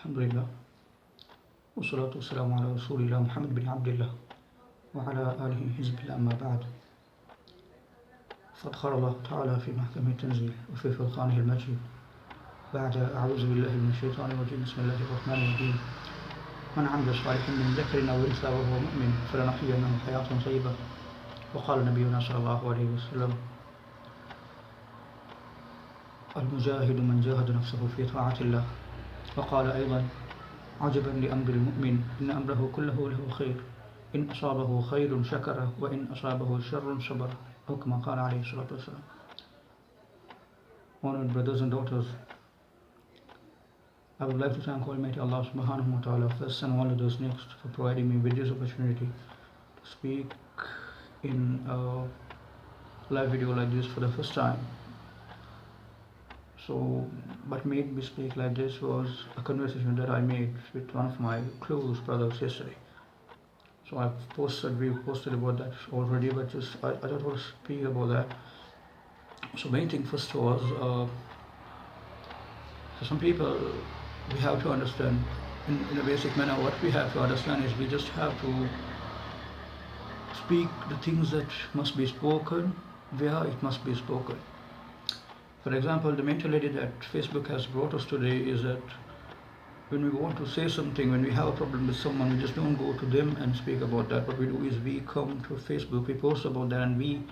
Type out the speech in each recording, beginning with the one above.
Alhamdulillah. والصلاة والسلام على رسول الله محمد بن عبد الله وعلى آله حزب الله أما بعد. فقد قال الله تعالى في محكمه التنزيل وفي فرقانه المجيد بعد أعوذ بالله من الشيطان الرجيم بسم الله الرحمن الرحيم من عمل صالحا من ذكر أو أنثى وهو مؤمن فلنحيينه حياة طيبة. وقال نبينا صلى الله عليه وسلم المجاهد من جاهد نفسه في طاعة الله. وقال أيضا عجبا لأمر المؤمن إن أمره كله له خير إن أصابه خير شكره وإن أصابه شر صبر أو كما قال عليه الصلاة والسلام. Honored brothers and daughters, I would like to thank Almighty Allah subhanahu wa ta'ala first and all others next for providing me with this opportunity to speak in a live video like this for the first time. So, what made me speak like this was a conversation that I made with one of my close brothers yesterday. So we posted about that already, but just I thought to speak about that. So main thing first was, for some people, we have to understand in a basic manner. What we have to understand is we just have to speak the things that must be spoken where it must be spoken. For example, the mentality that Facebook has brought us today is that when we want to say something, when we have a problem with someone, we just don't go to them and speak about that. What we do is we come to Facebook, we post about that, and we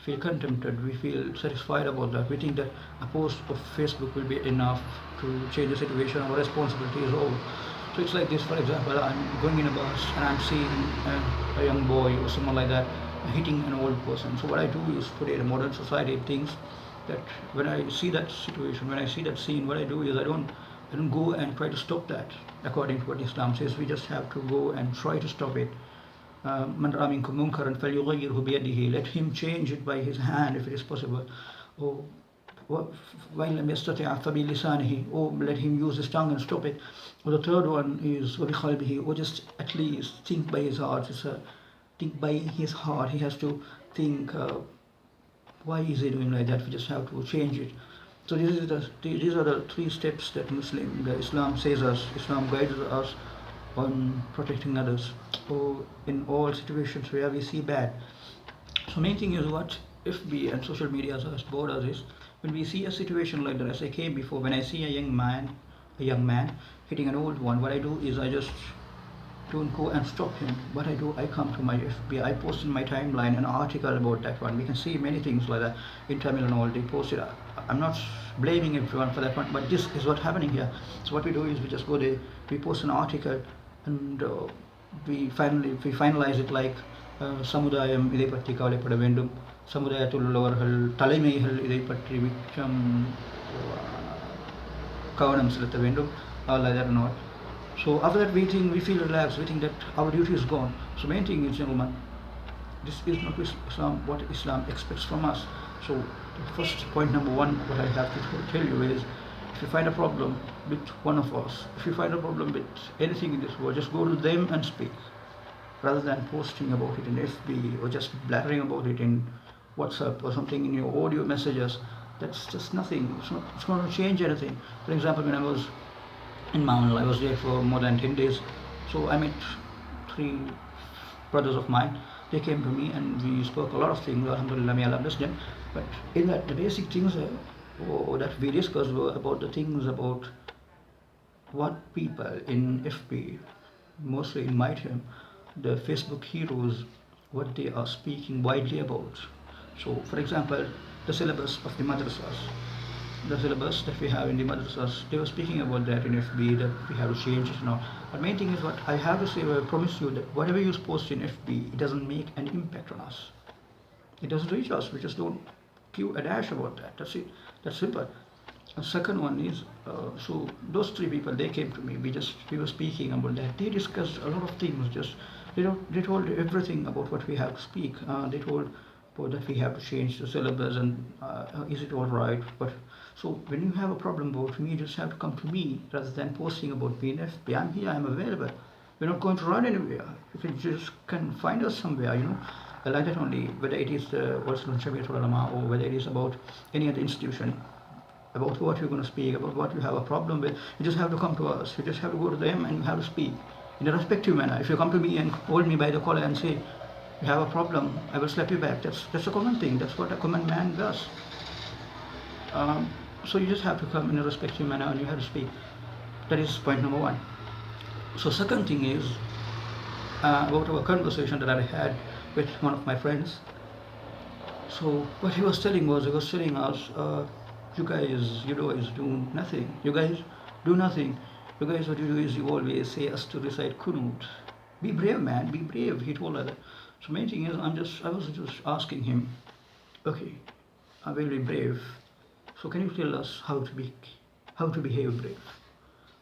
feel contented, we feel satisfied about that. We think that a post of Facebook will be enough to change the situation, our responsibility is over. So it's like this, for example, I'm going in a bus and I'm seeing a young boy or someone like that hitting an old person. So what I do is, today in modern society, things that when I see that situation, when I see that scene, what I do is I don't go and try to stop that according to what Islam says. We just have to go and try to stop it. Man ra'a minkum munkaran falyughayyirhu biyadihi. Let him change it by his hand if it is possible. Or وَإِنْ لَمْ يَسْتَطِعْ فَبِلِسَانِهِ. Or let him use his tongue and stop it. Or the third one is وَبِقَلْبِهِ. Or just at least think by his heart. Just think by his heart. He has to think. Why is he doing like that? We just have to change it. So these are the 3 steps that Islam says us. Islam guides us on protecting others, or in all situations where we see bad. So main thing is what FB and social media has brought us is, when we see a situation like that, as I came before, when I see a young man hitting an old one, what I do is I just don't go and stop him. What I do, I come to my FB, I post in my timeline an article about that one. We can see many things like that in Tamil and all. They post it. I'm not blaming everyone for that one, but this is what's happening here. So what we do is we just go there, we post an article, and we finalize it like சமுதாயம் இதை பற்றி கவலைப்பட வேண்டும், சமுதாயத்தில் உள்ளவர்கள் தலைமைகள் இதை பற்றி மிச்சம் கவனம் செலுத்த வேண்டும், like that and all. So after that we feel relaxed, we think that our duty is gone. So main thing is, gentlemen, this is not what Islam expects from us. So the first point, number 1, what I have to tell you is, if you find a problem with one of us, if you find a problem with anything in this world, just go to them and speak, rather than posting about it in FB or just blathering about it in WhatsApp or something in your audio messages. That's just nothing. It's not going to change anything. For example, when I was in Mount, I was there for more than 10 days. So I met 3 brothers of mine. They came to me and we spoke a lot of things. Alhamdulillah, may Allah bless them. But in that, the basic things that we discussed were about the things about what people in FB, mostly in my term, the Facebook heroes, what they are speaking widely about. So, for example, the syllabus of the madrasas, the syllabus that we have in the madrasas, they were speaking about that in FB, that we have to change it now. But main thing is, what I have to say, I promise you that whatever you post in FB, it doesn't make an impact on us. It doesn't reach us. We just don't give a dash about that. That's it. That's simple. The second one is, so those 3 people, they came to me. We were speaking about that. They discussed a lot of things. Just they told everything about what we have to speak. They told that we have to change the syllabus, and is it all right? But so when you have a problem about me, you just have to come to me rather than posting about me in FB. I'm here. I'm available. We're not going to run anywhere. You just can find us somewhere. Like that only. Whether it is the World Shamiatul Ulama or whether it is about any other institution, about what you're going to speak, about what you have a problem with, you just have to come to us. You just have to go to them and you have to speak in a respectful manner. If you come to me and hold me by the collar and say, you have a problem, I will slap you back. That's a common thing. That's what a common man does. So you just have to come in a respectful manner and you have to speak. That is point number one. So second thing is about our conversation that I had with one of my friends. So what he was telling us, you guys do nothing. You guys do nothing. You guys, what you do is you always say us to recite kunut. Be brave, man. Be brave. He told her that. So main thing is, I was just asking him, okay, I will be brave. So can you tell us how to behave brave?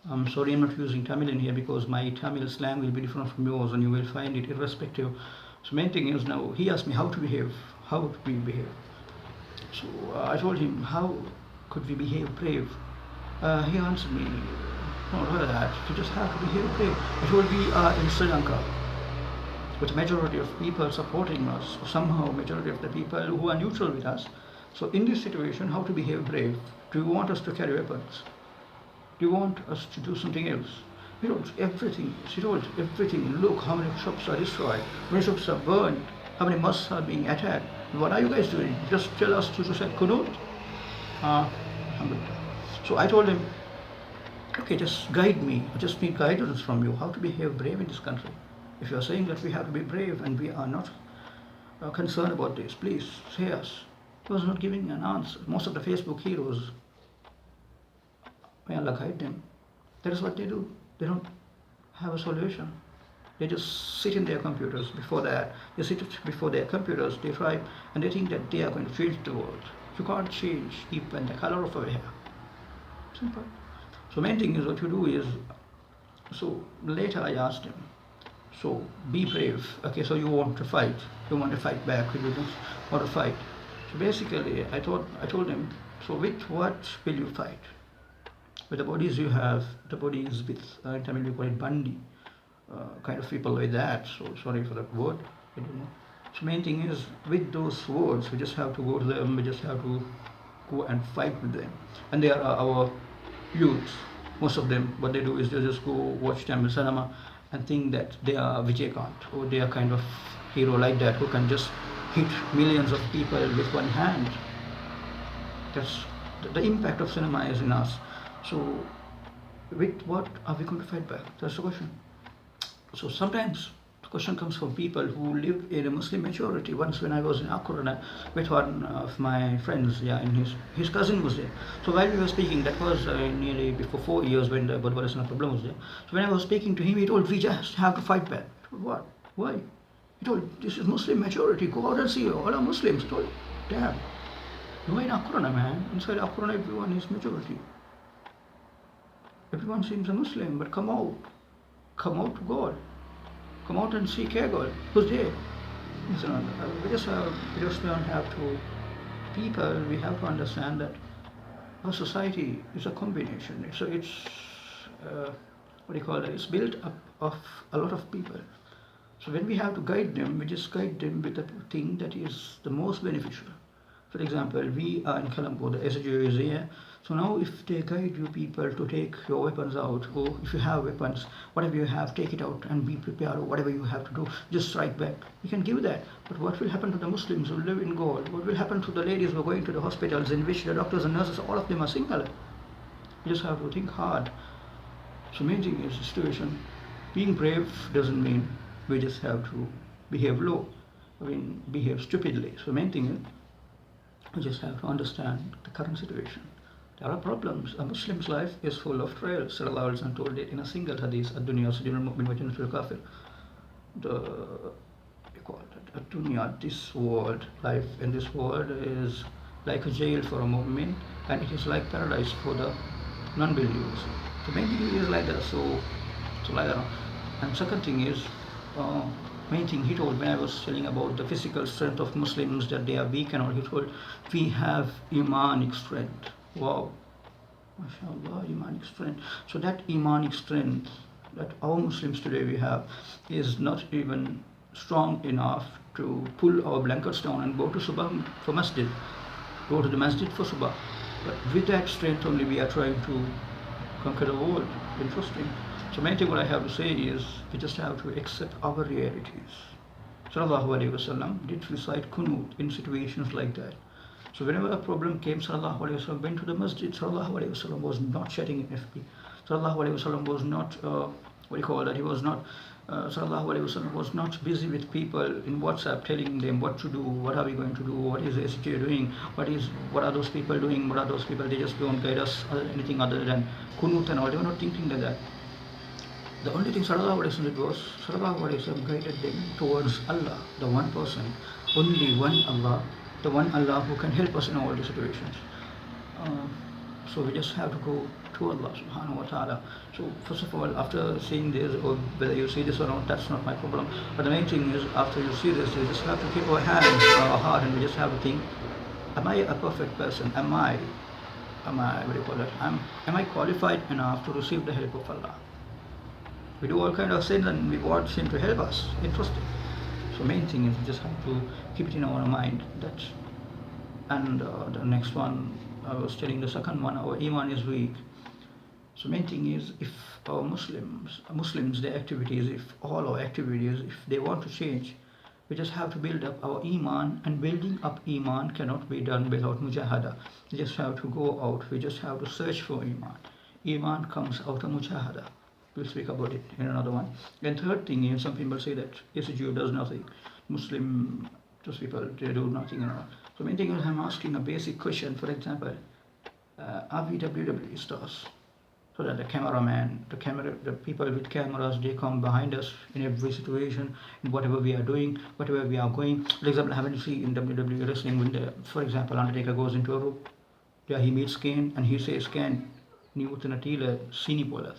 I'm sorry, I'm not using Tamil in here because my Tamil slang will be different from yours, and you will find it irrespective. So main thing is, now he asked me how to behave. How do we behave? So I told him, how could we behave brave? He answered me, not like that. You just have to behave brave. I told, we are in Sri Lanka, with majority of people supporting us, somehow majority of the people who are neutral with us. So in this situation, how to behave brave? Do you want us to carry weapons? Do you want us to do something else? We don't. Everything. She told everything. Look how many shops are destroyed, how many shops are burned, how many mosques are being attacked. What are you guys doing? Just tell us to recite kunut. So I told him, okay, just guide me. I just need guidance from you. How to behave brave in this country? If you are saying that we have to be brave and we are not concerned about this, please say us. He was not giving an answer. Most of the Facebook heroes, may Allah guide them. That is what they do. They don't have a solution. They just sit in their computers before that. They sit before their computers, they try, and they think that they are going to change the world. You can't change even the color of our hair. Simple. So main thing is what you do is, so later I asked him, so be brave. Okay, so you want to fight. You want to fight back. You don't want to fight. So basically, I told him, so with what will you fight? With the bodies you have, the bodies with, in Tamil we call it bandi, kind of people like that. So sorry for that word. I don't know. So main thing is, with those words, we just have to go to them. We just have to go and fight with them. And they are our youth. Most of them, what they do is they just go watch Tamil cinema and think that they are Vijaykanth or they are kind of hero like that who can just hit millions of people with one hand. That's the impact of cinema is in us. So with what are we going to fight back? That's the question. So sometimes the question comes from people who live in a Muslim majority. Once when I was in Akurana with one of my friends, and his cousin was there. So while we were speaking, that was nearly before 4 years when the Bodhvarasana problem was there. So when I was speaking to him, he told, we just have to fight back. I told, what? Why? He told, this is Muslim majority. Go out and see, all are Muslims. I told, damn. You are in Akurana, man. Inside Akurana, everyone is majority. Everyone seems a Muslim, but come out. Come out to God. Come out and seek a God. Who's there? We just don't have to. People, we have to understand that our society is a combination. It's what do you call it? It's built up of a lot of people. So when we have to guide them, we just guide them with the thing that is the most beneficial. For example, we are in Colombo, the SGO is here. So now if they guide you people to take your weapons out, or if you have weapons, whatever you have, take it out and be prepared, or whatever you have to do, just strike back. You can give that. But what will happen to the Muslims who live in Gaul? What will happen to the ladies who are going to the hospitals in which the doctors and nurses, all of them are single? You just have to think hard. So main thing is the situation. Being brave doesn't mean we just have to behave low. Behave stupidly. So main thing is, we just have to understand the current situation. There are problems. A Muslim's life is full of trials. Sallallahu Alaihi Wasallam told it in a single hadith, Ad-dunya sijnul mu'min wa jannatul kafir. Ad-dunya, this world, life in this world is like a jail for a mu'min, and it is like paradise for the non-believers. So main thing is like that. So like that. And second thing is, main thing he told when I was telling about the physical strength of Muslims, that they are weak and all, he told, we have imanic strength. Wow, mashallah, imanic strength. So that imanic strength that our Muslims today we have is not even strong enough to pull our blankets down and go to Subah for masjid, go to the masjid for Subah. But with that strength only we are trying to conquer the world. Interesting. So main thing what I have to say is we just have to accept our realities. Sallallahu Alaihi Wasallam did recite kunut in situations like that. So whenever a problem came, Sallallahu Alaihi Wasallam went to the masjid. Sallallahu Alaihi Wasallam was not chatting in FB. Sallallahu Alaihi Wasallam was not, what do you call that? He was not, Sallallahu Alaihi Wasallam was not busy with people in WhatsApp telling them what to do, what are we going to do, what is the SJ doing, what are those people doing, what are those people, they just don't guide us anything other than kunut and all. They were not thinking like that. The only thing Sallallahu Alaihi Wasallam did was Sallallahu Alaihi Wasallam guided them towards Allah, the one person, only one Allah, the one Allah who can help us in all the situations. So we just have to go to Allah subhanahu wa ta'ala. So first of all, after seeing this, or whether you see this or not, that's not my problem. But the main thing is, after you see this, you just have to keep our hands on our heart and we just have to think, am I a perfect person? Am I, what do you call it? Am I qualified enough to receive the help of Allah? We do all kind of sins and we want Him to help us. Interesting. So main thing is we just have to keep it in our mind. That, and the next one, I was telling the second one, our iman is weak. So main thing is, if our Muslims, their activities, if all our activities, if they want to change, we just have to build up our iman, and building up iman cannot be done without mujahada. We just have to go out, we just have to search for iman. Iman comes out of mujahada. We'll speak about it in another one. And third thing is, some people say that yes, a Jew does nothing. Muslim, those people, they do nothing and all. So main thing is, I'm asking a basic question. For example, are we WWE stars? So that the cameraman, the people with cameras, they come behind us in every situation, in whatever we are doing, whatever we are going. For example, haven't you seen in WWE wrestling when, for example, Undertaker goes into a room, yeah, he meets Kane and he says, Kane, you would not tell Sini Polas.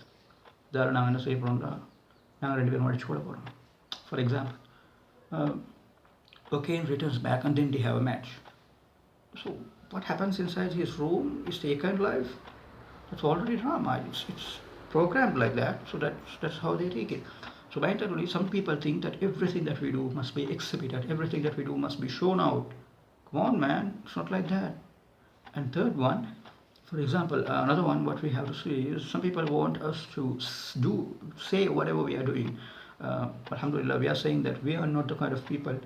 For example, Kane returns back and then they have a match. So what happens inside his room is taken live. It's already drama. It's programmed like that. So that's how they take it. So by internally, some people think that everything that we do must be exhibited. Everything that we do must be shown out. Come on, man. It's not like that. And third one, for example, another one what we have to see is, some people want us to say whatever we are doing. Alhamdulillah, we are saying that we are not the kind of people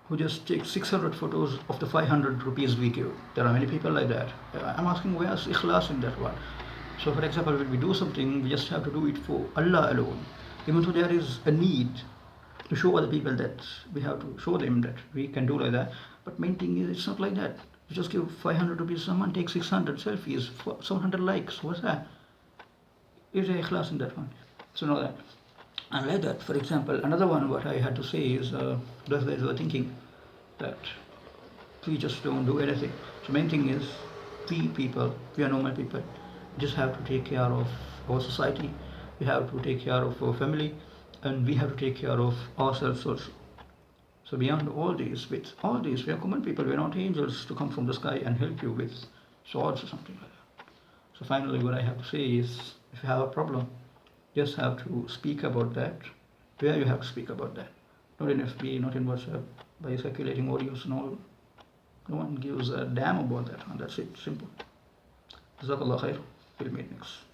who just take 600 photos of the 500 rupees we give. There are many people like that. I'm asking, where's ikhlas in that one? So for example, when we do something, we just have to do it for Allah alone. Even though there is a need to show other people, that we have to show them that we can do like that. But main thing is, it's not like that. You just give 500 rupees, someone takes 600 selfies, 700 likes. What's that? Is there ikhlas in that one? So know that. And like that, for example, another one what I had to say is, those guys were thinking that we just don't do anything. So main thing is, we are normal people. We just have to take care of our society. We have to take care of our family, and we have to take care of ourselves also. So beyond all these, with all these, we are common people. We are not angels to come from the sky and help you with swords or something like that. So finally, what I have to say is, if you have a problem, just have to speak about that. Where you have to speak about that. Not in FB, not in WhatsApp, by circulating audios and all. No one gives a damn about that. And that's it. Simple. Jazakallah khair. We'll meet next.